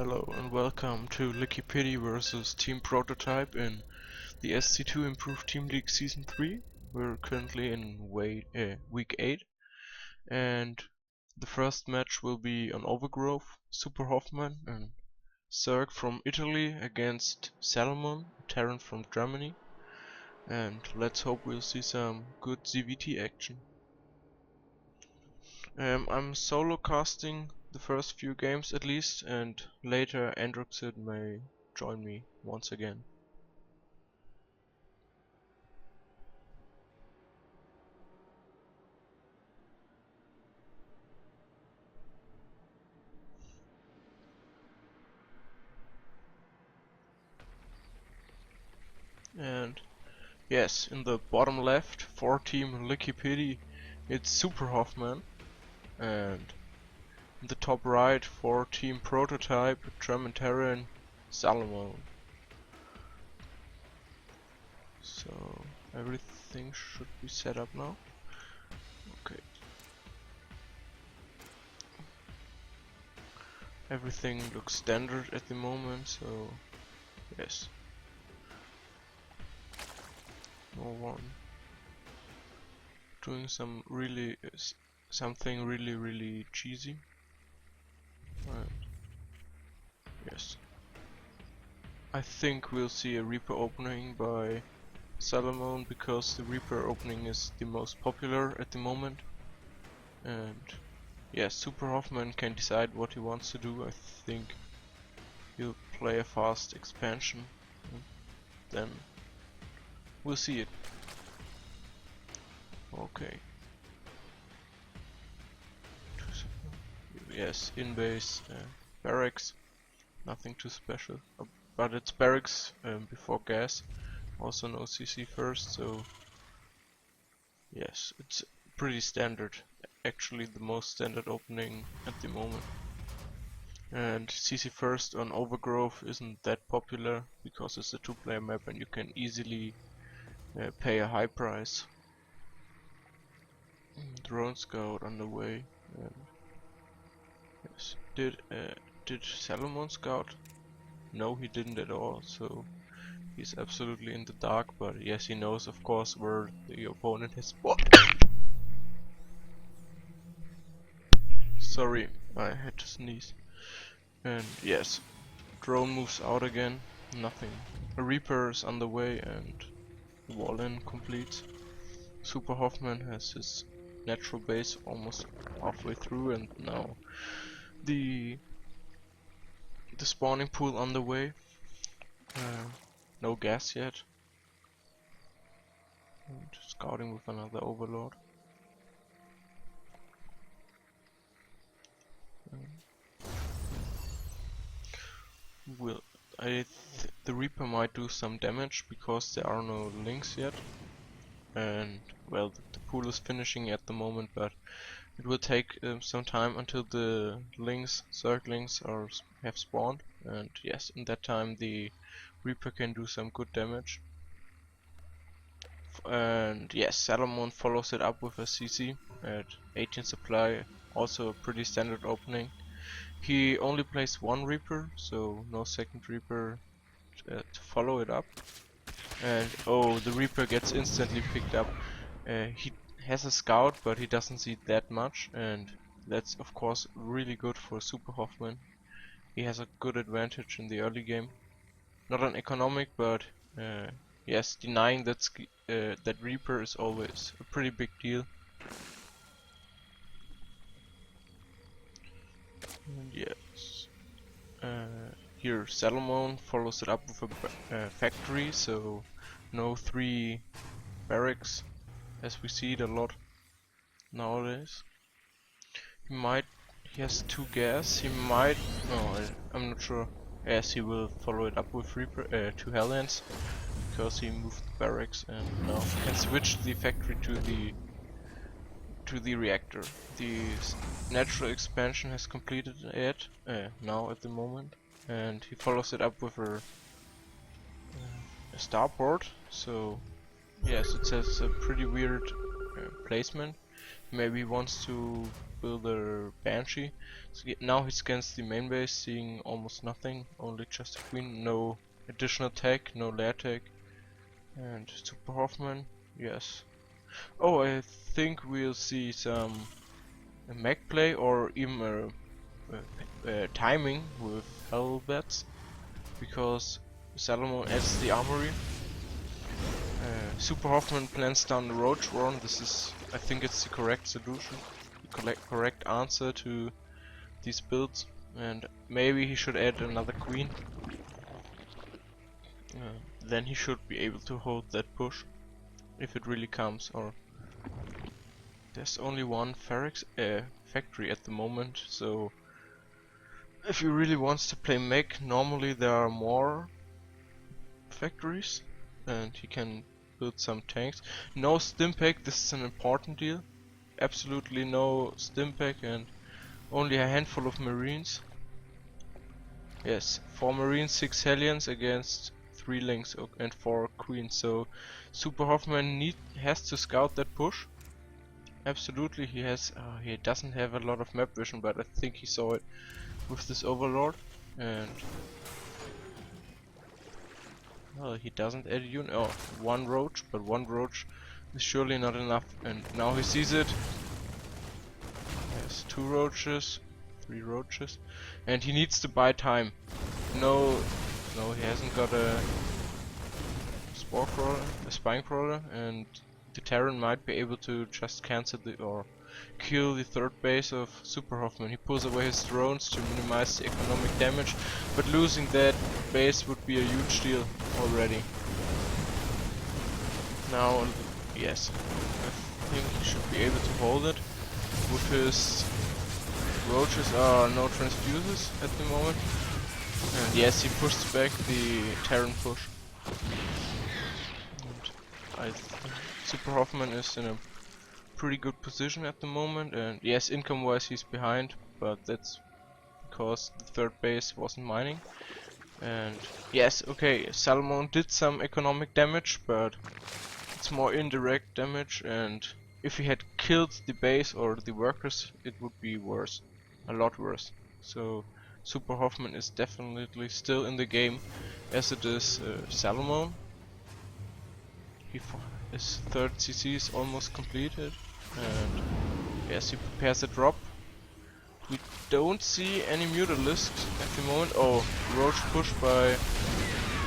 Hello and welcome to LickyPiddy versus Team Prototype in the SC2 Improved Team League Season 3. We're currently in week 8 and the first match will be on Overgrowth, SuperHofmann and Zerg from Italy against Salomon, Terran from Germany, and let's hope we'll see some good ZVT action. I'm solo casting the first few games at least, and later Androxid may join me once again. And yes, in the bottom left, for Team LickyPiddy, it's SuperHofmann, and in the top right, for Team Prototype, German Terran, Salomon. So everything should be set up now. Okay. Everything looks standard at the moment, so yes. No one doing something really cheesy. And yes, I think we'll see a Reaper opening by Salomon because the Reaper opening is the most popular at the moment. And yes, SuperHofmann can decide what he wants to do. I think he'll play a fast expansion, and then we'll see it. Okay. Yes, in base barracks, nothing too special, but it's barracks before gas. Also no CC first, so yes, it's pretty standard. Actually, the most standard opening at the moment. And CC first on Overgrowth isn't that popular because it's a two-player map and you can easily pay a high price. Drone scout on the way. Yes. Did Salomon scout? No, he didn't at all. So he's absolutely in the dark. But yes, he knows, of course, where the opponent has spawned. Sorry, I had to sneeze. And yes, drone moves out again. Nothing. A Reaper is on the way and the wall-in completes. SuperHofmann has his natural base almost halfway through, and now the spawning pool on the way. No gas yet. And scouting with another overlord. The Reaper might do some damage because there are no links yet, and well, the pool is finishing at the moment, but it will take some time until the Zerg links have spawned, and yes, in that time the Reaper can do some good damage. And yes, Salomon follows it up with a CC at 18 supply, also a pretty standard opening. He only plays one Reaper, so no second Reaper to follow it up. And oh, the Reaper gets instantly picked up. He has a scout, but he doesn't see that much, and that's of course really good for SuperHofmann. He has a good advantage in the early game. Not an economic, but yes, denying that Reaper is always a pretty big deal. And yes, here Salomon follows it up with a factory, so no 3 barracks as we see it a lot nowadays. He has 2 gas, I'm not sure. Yes, he will follow it up with 2 Hellions because he moved the barracks and now he can switch the factory to the reactor. The natural expansion has completed it now at the moment, and he follows it up with a starport. So yes, it says a pretty weird placement. Maybe he wants to build a Banshee. So now he scans the main base, seeing almost nothing, only just a queen, no additional tech, no lair tech. And SuperHofmann, yes. Oh, I think we'll see some mech play or even timing with Helvets, because Salomon adds the armory. SuperHofmann plans down the Roach Run. This is, I think it's the correct solution, the correct answer to these builds. And maybe he should add another queen. Then he should be able to hold that push, if it really comes. Or there's only one factory at the moment, so if he really wants to play mech, normally there are more factories, and he can build some tanks. No stimpack, this is an important deal. Absolutely no stimpack and only a handful of marines. Yes, 4 marines, 6 hellions against 3 lings and 4 queens. So SuperHofmann has to scout that push. Absolutely, he has. He doesn't have a lot of map vision, but I think he saw it with this Overlord. And well, he doesn't add a unit. Oh, one roach, but one roach is surely not enough. And now he sees it. Yes, 2 roaches, 3 roaches, and he needs to buy time. No, he hasn't got a spore crawler, a spine crawler, and the Terran might be able to just cancel or kill the third base of SuperHofmann. He pulls away his drones to minimize the economic damage, but losing that base would be a huge deal already. Now, yes, I think he should be able to hold it. With his roaches are no transfuses at the moment. And yes, he pushes back the Terran push. And SuperHofmann is in a pretty good position at the moment, and yes, income wise he's behind, but that's because the third base wasn't mining. And yes, okay, Salomon did some economic damage, but it's more indirect damage, and if he had killed the base or the workers, it would be worse, a lot worse. So SuperHofmann is definitely still in the game, as it is Salomon. His third CC is almost completed, and yes, he prepares a drop. We don't see any Mutalisks at the moment. Oh, roach push by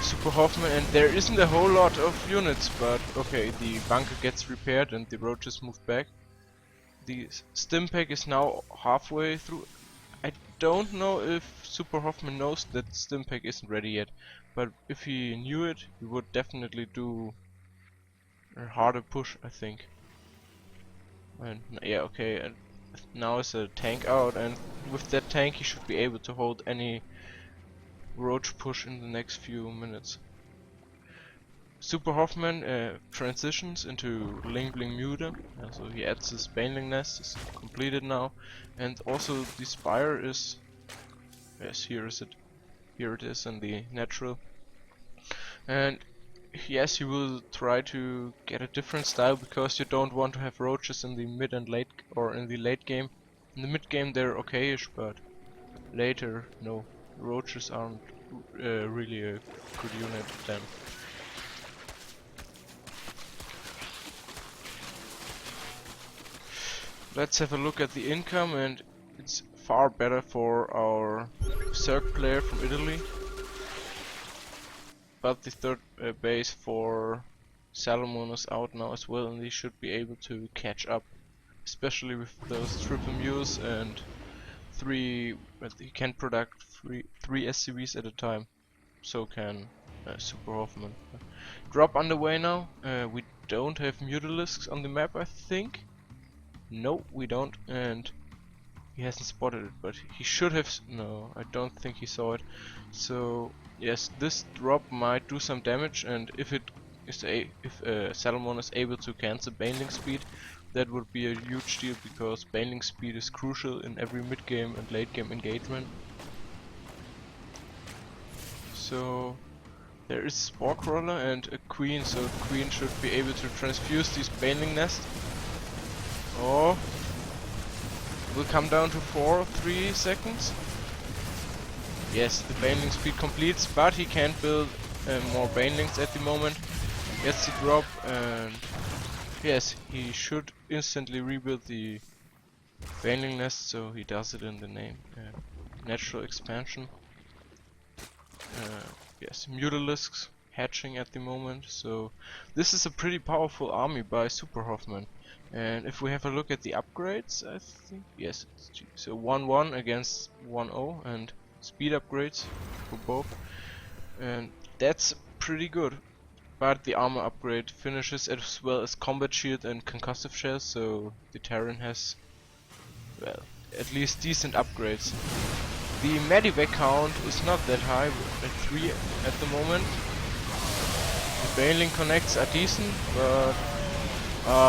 SuperHofmann, and there isn't a whole lot of units, but okay, the bunker gets repaired and the roaches move back. The stimpack is now halfway through. I don't know if SuperHofmann knows that stimpack isn't ready yet, but if he knew it, he would definitely do a harder push, I think. And yeah, okay, and now is a tank out, and with that tank he should be able to hold any roach push in the next few minutes. SuperHofmann transitions into Lingling Muta, so he adds his Baneling Nest, is completed now, and also the Spire is, yes, here it is in the natural, and yes, you will try to get a different style because you don't want to have roaches in the mid and late, or in the late game. In the mid game they're okayish, but later, no, roaches aren't really a good unit then. Let's have a look at the income, and it's far better for our Cirque player from Italy. But the third base for Salomon is out now as well, and he should be able to catch up, especially with those triple Mews and he can product three SCVs at a time. So can SuperHofmann. Drop underway now. We don't have Mutalisks on the map, I think. No, we don't, and he hasn't spotted it, but he should have. No, I don't think he saw it. So yes, this drop might do some damage, and if Salomon is able to cancel Baneling speed, that would be a huge deal because Baneling speed is crucial in every mid game and late game engagement. So there is Spore Crawler and a Queen, so Queen should be able to transfuse these Baneling Nest. Oh, will come down to 3 seconds. Yes, the baneling speed completes, but he can't build more banelings at the moment. Gets the drop, and yes, he should instantly rebuild the baneling nest, so he does it in the name. Natural expansion. Yes, Mutalisks hatching at the moment, so this is a pretty powerful army by SuperHofmann. And if we have a look at the upgrades, I think, yes, so 1-1 against 1-0 and speed upgrades for both, and that's pretty good. But the armor upgrade finishes as well as combat shield and concussive shell, so the Terran has, well, at least decent upgrades. The medivac count is not that high, at 3 at the moment. The baneling connects are decent, but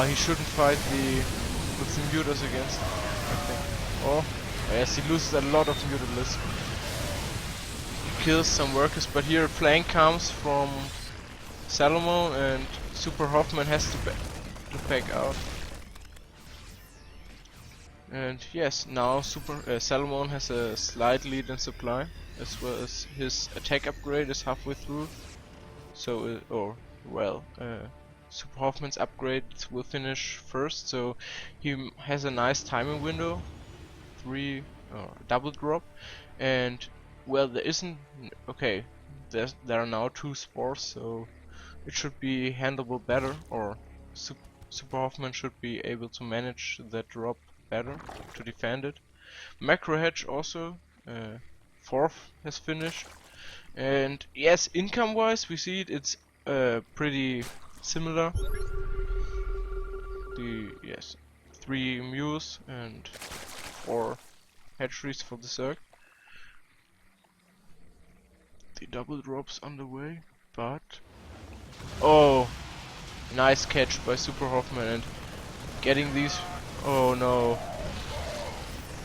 he shouldn't fight with the mutas against, I think. Oh, yes, he loses a lot of mutalisks. He kills some workers, but here a flank comes from Salomon, and SuperHofmann has to back out. And yes, now Salomon has a slight lead in supply, as well as his attack upgrade is halfway through. So, SuperHofmann's upgrade will finish first, so he has a nice timing window, 3 double drop, and well, there are now 2 spores, so it should be handleable better, or SuperHofmann should be able to manage that drop better to defend it. Macro hedge also, 4th has finished, and yes, income wise we see it's pretty similar. 3 mules and 4 hatcheries for the Zerg. The double drops on the way, but oh, nice catch by SuperHofmann and getting these. Oh no,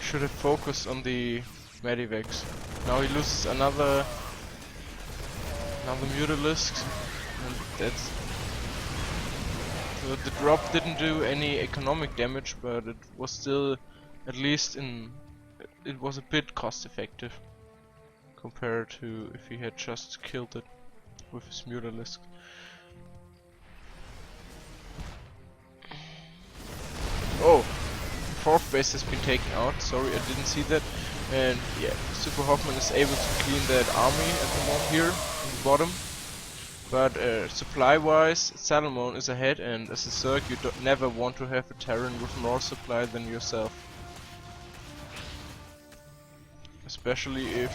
should have focused on the medivacs. Now he loses another Mutalisk, and that's so the drop didn't do any economic damage, but it was still, at least it was a bit cost effective compared to if he had just killed it with his Mutalisk. Oh, 4th base has been taken out, sorry I didn't see that. And yeah, SuperHofmann is able to clean that army at the moment here in the bottom. But supply wise, Salomon is ahead, and as a Zerg you never want to have a Terran with more supply than yourself. Especially if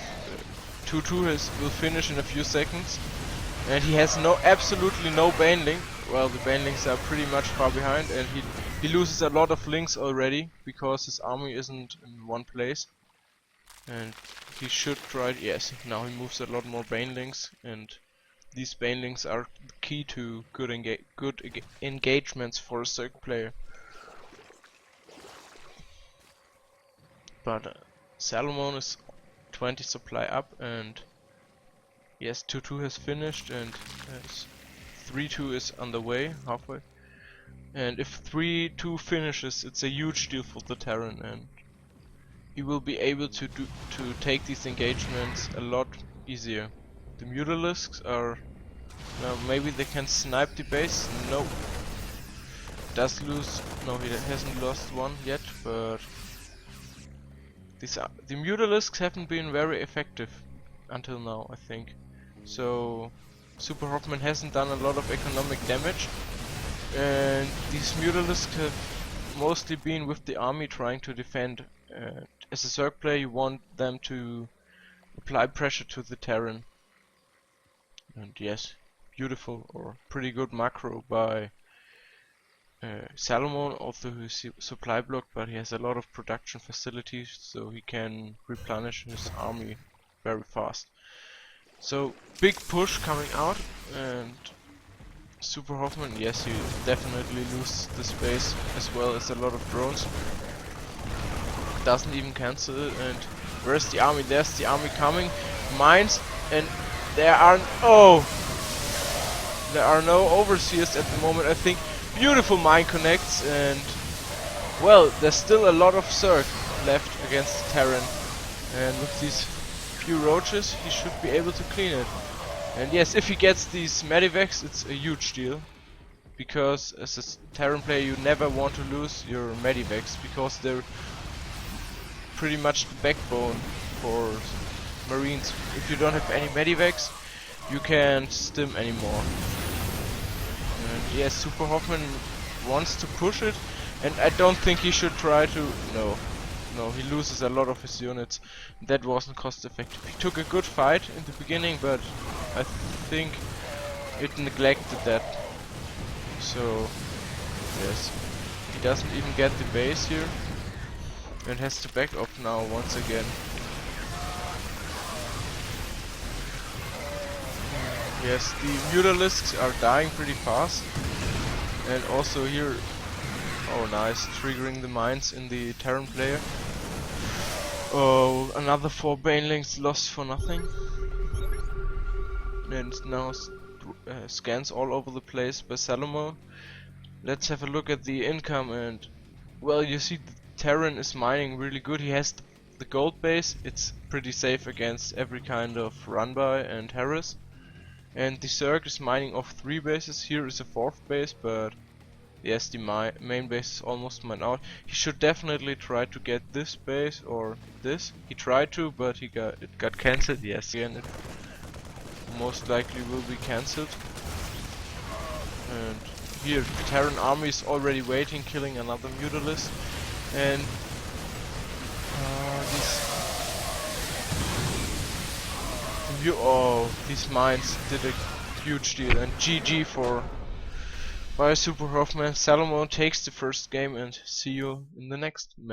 2-2 will finish in a few seconds. And he has absolutely no baneling. Well, the banelings are pretty much far behind, and he loses a lot of links already because his army isn't in one place. And he should try. Yes, now he moves a lot more banelings, and these banelings are key to good engagements for a Zerg player. But Salomon is 20 supply up, and yes, 2-2 has finished, and 3-2 is on the way, halfway. And if 3-2 finishes, it's a huge deal for the Terran, and he will be able to take these engagements a lot easier. The Mutalisks are now, maybe they can snipe the base. Nope. Does lose. No, he hasn't lost one yet, but the Mutalisks haven't been very effective until now, I think. So SuperHofmann hasn't done a lot of economic damage, and these Mutalisks have mostly been with the army trying to defend. As a Zerg player, you want them to apply pressure to the Terran. And yes, beautiful or pretty good macro by Salomon, also his supply block, but he has a lot of production facilities, so he can replenish his army very fast. So big push coming out, and SuperHofmann, yes, he definitely loses the space as well as a lot of drones. Doesn't even cancel it, and where's the army? There's the army coming. Mines, and there are no overseers at the moment. I think beautiful mine connects, and Well, there's still a lot of Zerg left against Terran, and with these few roaches he should be able to clean it. And yes, if he gets these medivacs, it's a huge deal, because as a Terran player you never want to lose your medivacs, because they're pretty much the backbone for Marines. If you don't have any medivacs, you can't stim anymore. And yes, SuperHofmann wants to push it, and I don't think he should try to. No, he loses a lot of his units. That wasn't cost effective. He took a good fight in the beginning, but I think it neglected that. So yes, he doesn't even get the base here, and has to back up now once again. Yes, the Mutalisks are dying pretty fast, and also here, oh nice, triggering the mines in the Terran player. Oh, another 4 Banelings lost for nothing. And now scans all over the place by Salomon. Let's have a look at the income, and well, you see the Terran is mining really good. He has the gold base, it's pretty safe against every kind of run-by and harass. And the Zerg is mining off 3 bases. Here is a 4th base, but yes, the main base is almost mined out. He should definitely try to get this base or this. He tried to, but it got cancelled. Yes, again it most likely will be cancelled. And here the Terran army is already waiting, killing another Mutalist. And these mines did a huge deal, and GG by SuperHofmann. Salomon takes the first game, and see you in the next match.